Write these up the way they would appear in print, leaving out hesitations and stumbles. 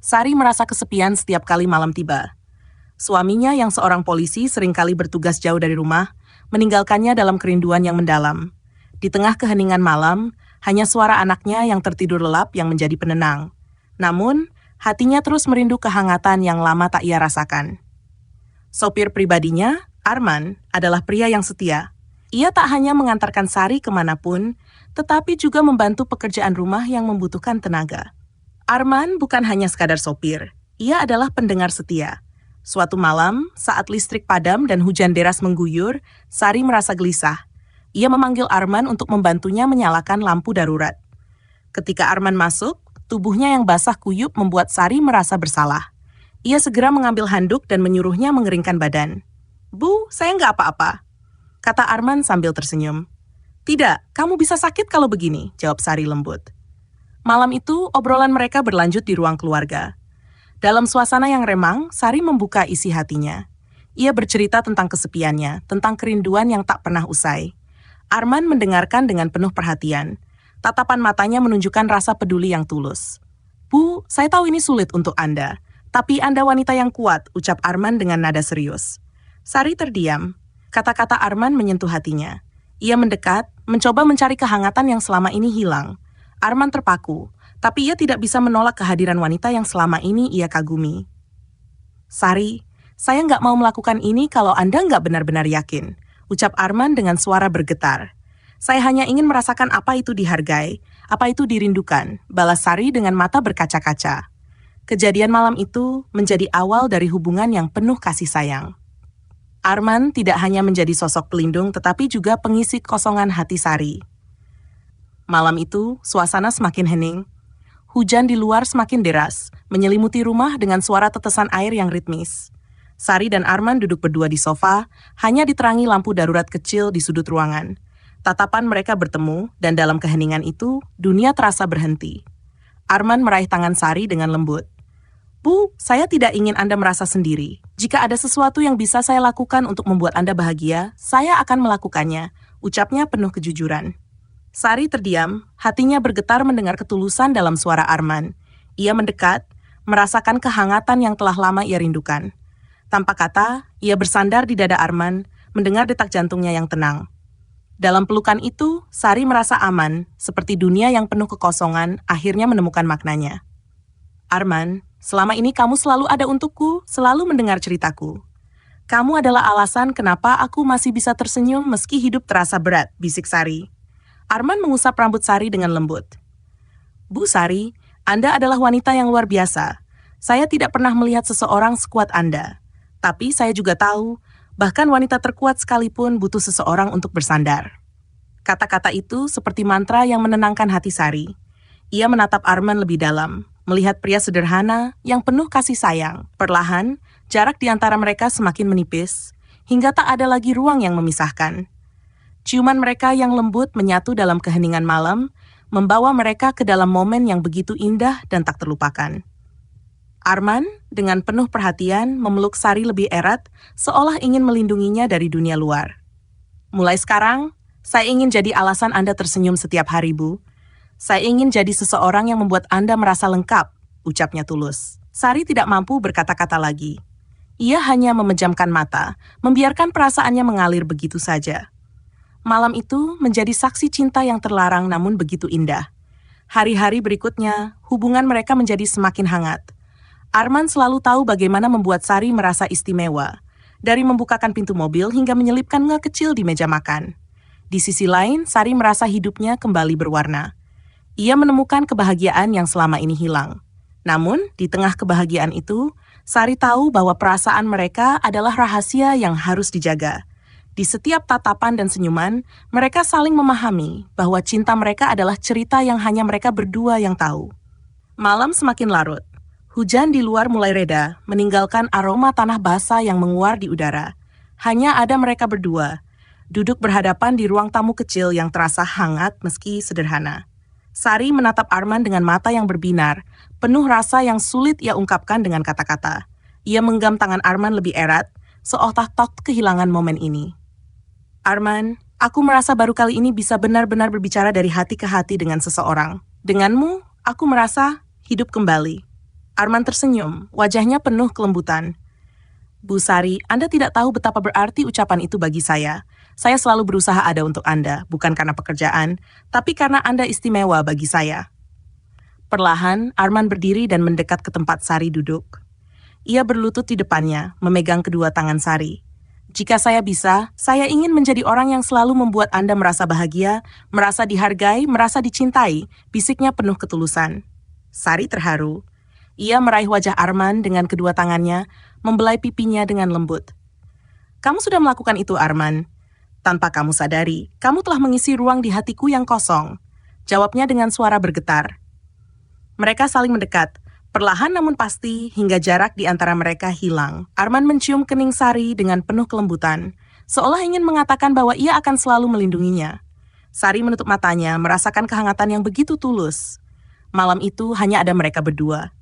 Sari merasa kesepian setiap kali malam tiba. Suaminya yang seorang polisi seringkali bertugas jauh dari rumah, meninggalkannya dalam kerinduan yang mendalam. Di tengah keheningan malam, hanya suara anaknya yang tertidur lelap yang menjadi penenang. Namun, hatinya terus merindu kehangatan yang lama tak ia rasakan. Sopir pribadinya, Arman, adalah pria yang setia. Ia tak hanya mengantarkan Sari kemanapun, tetapi juga membantu pekerjaan rumah yang membutuhkan tenaga. Arman bukan hanya sekadar sopir, ia adalah pendengar setia. Suatu malam, saat listrik padam dan hujan deras mengguyur, Sari merasa gelisah. Ia memanggil Arman untuk membantunya menyalakan lampu darurat. Ketika Arman masuk, tubuhnya yang basah kuyup membuat Sari merasa bersalah. Ia segera mengambil handuk dan menyuruhnya mengeringkan badan. "Bu, saya nggak apa-apa," kata Arman sambil tersenyum. "Tidak, kamu bisa sakit kalau begini," jawab Sari lembut. Malam itu, obrolan mereka berlanjut di ruang keluarga. Dalam suasana yang remang, Sari membuka isi hatinya. Ia bercerita tentang kesepiannya, tentang kerinduan yang tak pernah usai. Arman mendengarkan dengan penuh perhatian. Tatapan matanya menunjukkan rasa peduli yang tulus. "Bu, saya tahu ini sulit untuk Anda, tapi Anda wanita yang kuat," ucap Arman dengan nada serius. Sari terdiam. Kata-kata Arman menyentuh hatinya. Ia mendekat, mencoba mencari kehangatan yang selama ini hilang. Arman terpaku. Tapi ia tidak bisa menolak kehadiran wanita yang selama ini ia kagumi. "Sari, saya nggak mau melakukan ini kalau Anda nggak benar-benar yakin," ucap Arman dengan suara bergetar. "Saya hanya ingin merasakan apa itu dihargai, apa itu dirindukan," balas Sari dengan mata berkaca-kaca. Kejadian malam itu menjadi awal dari hubungan yang penuh kasih sayang. Arman tidak hanya menjadi sosok pelindung tetapi juga pengisi kosongan hati Sari. Malam itu, suasana semakin hening. Hujan di luar semakin deras, menyelimuti rumah dengan suara tetesan air yang ritmis. Sari dan Arman duduk berdua di sofa, hanya diterangi lampu darurat kecil di sudut ruangan. Tatapan mereka bertemu, dan dalam keheningan itu, dunia terasa berhenti. Arman meraih tangan Sari dengan lembut. "Bu, saya tidak ingin Anda merasa sendiri. Jika ada sesuatu yang bisa saya lakukan untuk membuat Anda bahagia, saya akan melakukannya," ucapnya penuh kejujuran. Sari terdiam, hatinya bergetar mendengar ketulusan dalam suara Arman. Ia mendekat, merasakan kehangatan yang telah lama ia rindukan. Tanpa kata, ia bersandar di dada Arman, mendengar detak jantungnya yang tenang. Dalam pelukan itu, Sari merasa aman, seperti dunia yang penuh kekosongan akhirnya menemukan maknanya. "Arman, selama ini kamu selalu ada untukku, selalu mendengar ceritaku. Kamu adalah alasan kenapa aku masih bisa tersenyum meski hidup terasa berat," bisik Sari. Arman mengusap rambut Sari dengan lembut. "Bu Sari, Anda adalah wanita yang luar biasa. Saya tidak pernah melihat seseorang sekuat Anda. Tapi saya juga tahu, bahkan wanita terkuat sekalipun butuh seseorang untuk bersandar." Kata-kata itu seperti mantra yang menenangkan hati Sari. Ia menatap Arman lebih dalam, melihat pria sederhana yang penuh kasih sayang. Perlahan, jarak di antara mereka semakin menipis, hingga tak ada lagi ruang yang memisahkan. Ciuman mereka yang lembut menyatu dalam keheningan malam, membawa mereka ke dalam momen yang begitu indah dan tak terlupakan. Arman, dengan penuh perhatian, memeluk Sari lebih erat, seolah ingin melindunginya dari dunia luar. "Mulai sekarang, saya ingin jadi alasan Anda tersenyum setiap hari, Bu. Saya ingin jadi seseorang yang membuat Anda merasa lengkap," ucapnya tulus. Sari tidak mampu berkata-kata lagi. Ia hanya memejamkan mata, membiarkan perasaannya mengalir begitu saja. Malam itu menjadi saksi cinta yang terlarang namun begitu indah. Hari-hari berikutnya, hubungan mereka menjadi semakin hangat. Arman selalu tahu bagaimana membuat Sari merasa istimewa, dari membukakan pintu mobil hingga menyelipkan nge kecil di meja makan. Di sisi lain, Sari merasa hidupnya kembali berwarna. Ia menemukan kebahagiaan yang selama ini hilang. Namun, di tengah kebahagiaan itu, Sari tahu bahwa perasaan mereka adalah rahasia yang harus dijaga. Di setiap tatapan dan senyuman, mereka saling memahami bahwa cinta mereka adalah cerita yang hanya mereka berdua yang tahu. Malam semakin larut. Hujan di luar mulai reda, meninggalkan aroma tanah basah yang menguar di udara. Hanya ada mereka berdua, duduk berhadapan di ruang tamu kecil yang terasa hangat meski sederhana. Sari menatap Arman dengan mata yang berbinar, penuh rasa yang sulit ia ungkapkan dengan kata-kata. Ia menggenggam tangan Arman lebih erat, seolah tak kehilangan momen ini. "Arman, aku merasa baru kali ini bisa benar-benar berbicara dari hati ke hati dengan seseorang. Denganmu, aku merasa hidup kembali." Arman tersenyum, wajahnya penuh kelembutan. Bu Sari, Anda tidak tahu betapa berarti ucapan itu bagi saya. Saya selalu berusaha ada untuk Anda, bukan karena pekerjaan, tapi karena Anda istimewa bagi saya. Perlahan, Arman berdiri dan mendekat ke tempat Sari duduk. Ia berlutut di depannya, memegang kedua tangan Sari. Jika saya bisa, saya ingin menjadi orang yang selalu membuat Anda merasa bahagia, merasa dihargai, merasa dicintai, bisiknya penuh ketulusan. Sari terharu. Ia meraih wajah Arman dengan kedua tangannya, membelai pipinya dengan lembut. Kamu sudah melakukan itu, Arman. Tanpa kamu sadari, kamu telah mengisi ruang di hatiku yang kosong. Jawabnya dengan suara bergetar. Mereka saling mendekat, perlahan namun pasti hingga jarak di antara mereka hilang. Arman mencium kening Sari dengan penuh kelembutan, seolah ingin mengatakan bahwa ia akan selalu melindunginya. Sari menutup matanya, merasakan kehangatan yang begitu tulus. Malam itu hanya ada mereka berdua.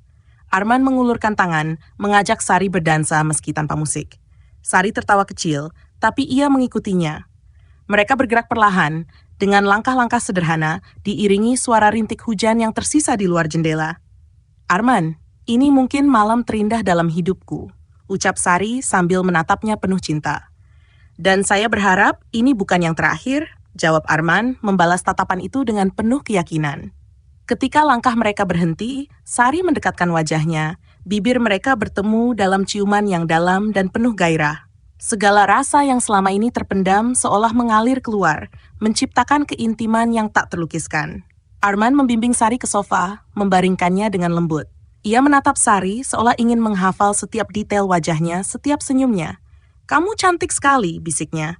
Arman mengulurkan tangan, mengajak Sari berdansa meski tanpa musik. Sari tertawa kecil, tapi ia mengikutinya. Mereka bergerak perlahan, dengan langkah-langkah sederhana, diiringi suara rintik hujan yang tersisa di luar jendela. Arman, ini mungkin malam terindah dalam hidupku, ucap Sari sambil menatapnya penuh cinta. Dan saya berharap ini bukan yang terakhir, jawab Arman, membalas tatapan itu dengan penuh keyakinan. Ketika langkah mereka berhenti, Sari mendekatkan wajahnya. Bibir mereka bertemu dalam ciuman yang dalam dan penuh gairah. Segala rasa yang selama ini terpendam seolah mengalir keluar, menciptakan keintiman yang tak terlukiskan. Arman membimbing Sari ke sofa, membaringkannya dengan lembut. Ia menatap Sari seolah ingin menghafal setiap detail wajahnya, setiap senyumnya. "Kamu cantik sekali," bisiknya.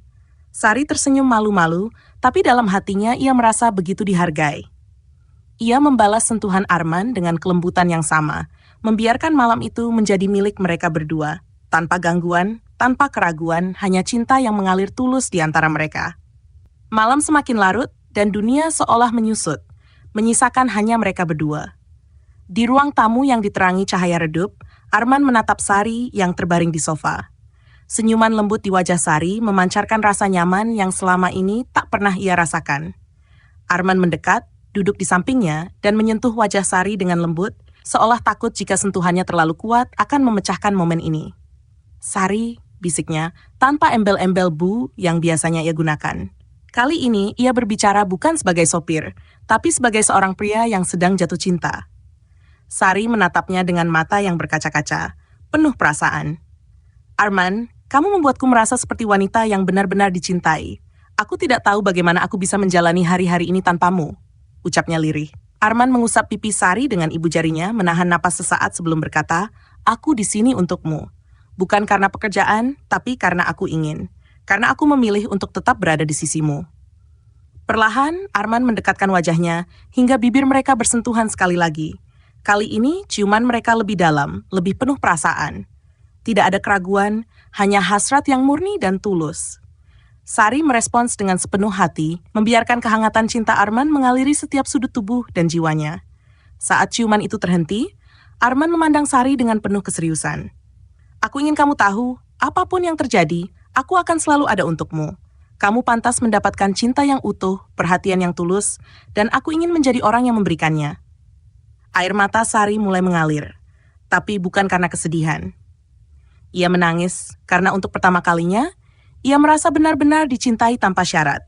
Sari tersenyum malu-malu, tapi dalam hatinya ia merasa begitu dihargai. Ia membalas sentuhan Arman dengan kelembutan yang sama, membiarkan malam itu menjadi milik mereka berdua. Tanpa gangguan, tanpa keraguan, hanya cinta yang mengalir tulus di antara mereka. Malam semakin larut, dan dunia seolah menyusut, menyisakan hanya mereka berdua. Di ruang tamu yang diterangi cahaya redup, Arman menatap Sari yang terbaring di sofa. Senyuman lembut di wajah Sari memancarkan rasa nyaman yang selama ini tak pernah ia rasakan. Arman mendekat, duduk di sampingnya, dan menyentuh wajah Sari dengan lembut, seolah takut jika sentuhannya terlalu kuat akan memecahkan momen ini. "Sari," bisiknya, tanpa embel-embel bu yang biasanya ia gunakan. Kali ini ia berbicara bukan sebagai sopir, tapi sebagai seorang pria yang sedang jatuh cinta. Sari menatapnya dengan mata yang berkaca-kaca, penuh perasaan. "Arman, kamu membuatku merasa seperti wanita yang benar-benar dicintai. Aku tidak tahu bagaimana aku bisa menjalani hari-hari ini tanpamu," ucapnya lirih. Arman mengusap pipi Sari dengan ibu jarinya, menahan napas sesaat sebelum berkata, "Aku di sini untukmu. Bukan karena pekerjaan, tapi karena aku ingin. Karena aku memilih untuk tetap berada di sisimu." Perlahan, Arman mendekatkan wajahnya, hingga bibir mereka bersentuhan sekali lagi. Kali ini, ciuman mereka lebih dalam, lebih penuh perasaan. Tidak ada keraguan, hanya hasrat yang murni dan tulus. Sari merespons dengan sepenuh hati, membiarkan kehangatan cinta Arman mengaliri setiap sudut tubuh dan jiwanya. Saat ciuman itu terhenti, Arman memandang Sari dengan penuh keseriusan. "Aku ingin kamu tahu, apapun yang terjadi, aku akan selalu ada untukmu. Kamu pantas mendapatkan cinta yang utuh, perhatian yang tulus, dan aku ingin menjadi orang yang memberikannya." Air mata Sari mulai mengalir, tapi bukan karena kesedihan. Ia menangis karena untuk pertama kalinya, ia merasa benar-benar dicintai tanpa syarat.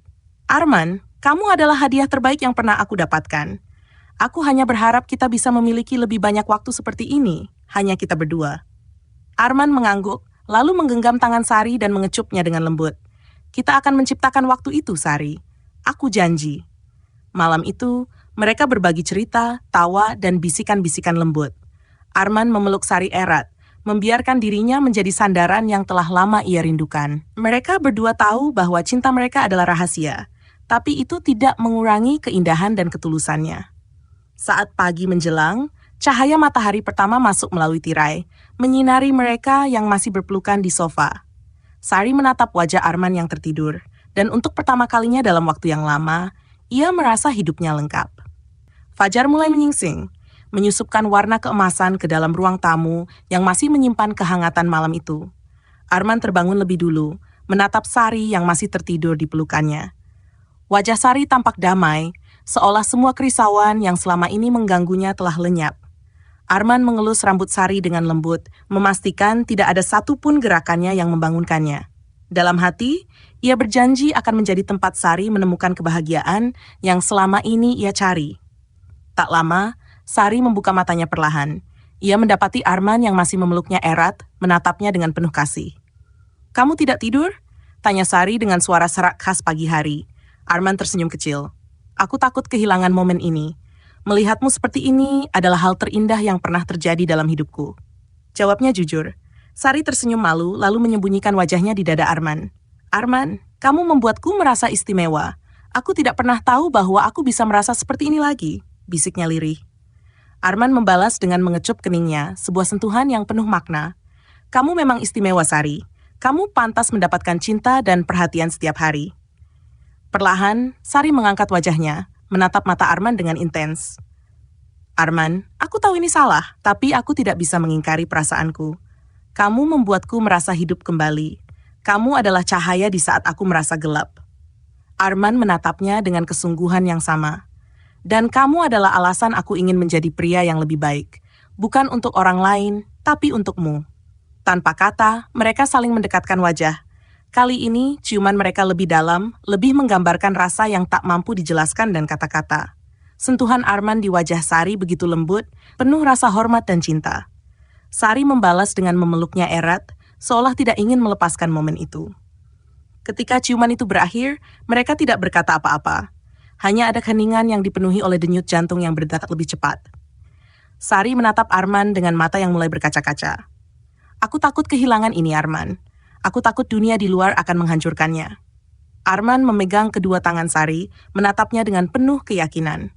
"Arman, kamu adalah hadiah terbaik yang pernah aku dapatkan. Aku hanya berharap kita bisa memiliki lebih banyak waktu seperti ini, hanya kita berdua." Arman mengangguk, lalu menggenggam tangan Sari dan mengecupnya dengan lembut. "Kita akan menciptakan waktu itu, Sari. Aku janji." Malam itu, mereka berbagi cerita, tawa, dan bisikan-bisikan lembut. Arman memeluk Sari erat, membiarkan dirinya menjadi sandaran yang telah lama ia rindukan. Mereka berdua tahu bahwa cinta mereka adalah rahasia, tapi itu tidak mengurangi keindahan dan ketulusannya. Saat pagi menjelang, cahaya matahari pertama masuk melalui tirai, menyinari mereka yang masih berpelukan di sofa. Sari menatap wajah Arman yang tertidur, dan untuk pertama kalinya dalam waktu yang lama, ia merasa hidupnya lengkap. Fajar mulai menyingsing, menyusupkan warna keemasan ke dalam ruang tamu yang masih menyimpan kehangatan malam itu. Arman terbangun lebih dulu, menatap Sari yang masih tertidur di pelukannya. Wajah Sari tampak damai, seolah semua kerisauan yang selama ini mengganggunya telah lenyap. Arman mengelus rambut Sari dengan lembut, memastikan tidak ada satupun gerakannya yang membangunkannya. Dalam hati, ia berjanji akan menjadi tempat Sari menemukan kebahagiaan yang selama ini ia cari. Tak lama, Sari membuka matanya perlahan. Ia mendapati Arman yang masih memeluknya erat, menatapnya dengan penuh kasih. "Kamu tidak tidur?" tanya Sari dengan suara serak khas pagi hari. Arman tersenyum kecil. "Aku takut kehilangan momen ini. Melihatmu seperti ini adalah hal terindah yang pernah terjadi dalam hidupku." Jawabnya jujur. Sari tersenyum malu lalu menyembunyikan wajahnya di dada Arman. "Arman, kamu membuatku merasa istimewa. Aku tidak pernah tahu bahwa aku bisa merasa seperti ini lagi," bisiknya lirih. Arman membalas dengan mengecup keningnya, sebuah sentuhan yang penuh makna. "Kamu memang istimewa, Sari. Kamu pantas mendapatkan cinta dan perhatian setiap hari." Perlahan, Sari mengangkat wajahnya, menatap mata Arman dengan intens. "Arman, aku tahu ini salah, tapi aku tidak bisa mengingkari perasaanku. Kamu membuatku merasa hidup kembali. Kamu adalah cahaya di saat aku merasa gelap." Arman menatapnya dengan kesungguhan yang sama. "Dan kamu adalah alasan aku ingin menjadi pria yang lebih baik. Bukan untuk orang lain, tapi untukmu." Tanpa kata, mereka saling mendekatkan wajah. Kali ini, ciuman mereka lebih dalam, lebih menggambarkan rasa yang tak mampu dijelaskan dan kata-kata. Sentuhan Arman di wajah Sari begitu lembut, penuh rasa hormat dan cinta. Sari membalas dengan memeluknya erat, seolah tidak ingin melepaskan momen itu. Ketika ciuman itu berakhir, mereka tidak berkata apa-apa. Hanya ada keheningan yang dipenuhi oleh denyut jantung yang berdetak lebih cepat. Sari menatap Arman dengan mata yang mulai berkaca-kaca. "Aku takut kehilangan ini, Arman. Aku takut dunia di luar akan menghancurkannya." Arman memegang kedua tangan Sari, menatapnya dengan penuh keyakinan.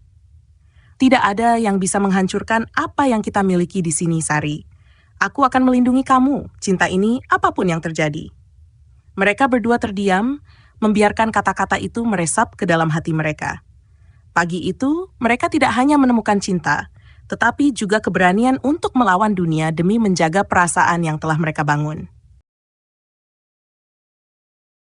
"Tidak ada yang bisa menghancurkan apa yang kita miliki di sini, Sari. Aku akan melindungi kamu, cinta ini, apapun yang terjadi." Mereka berdua terdiam, membiarkan kata-kata itu meresap ke dalam hati mereka. Pagi itu, mereka tidak hanya menemukan cinta, tetapi juga keberanian untuk melawan dunia demi menjaga perasaan yang telah mereka bangun.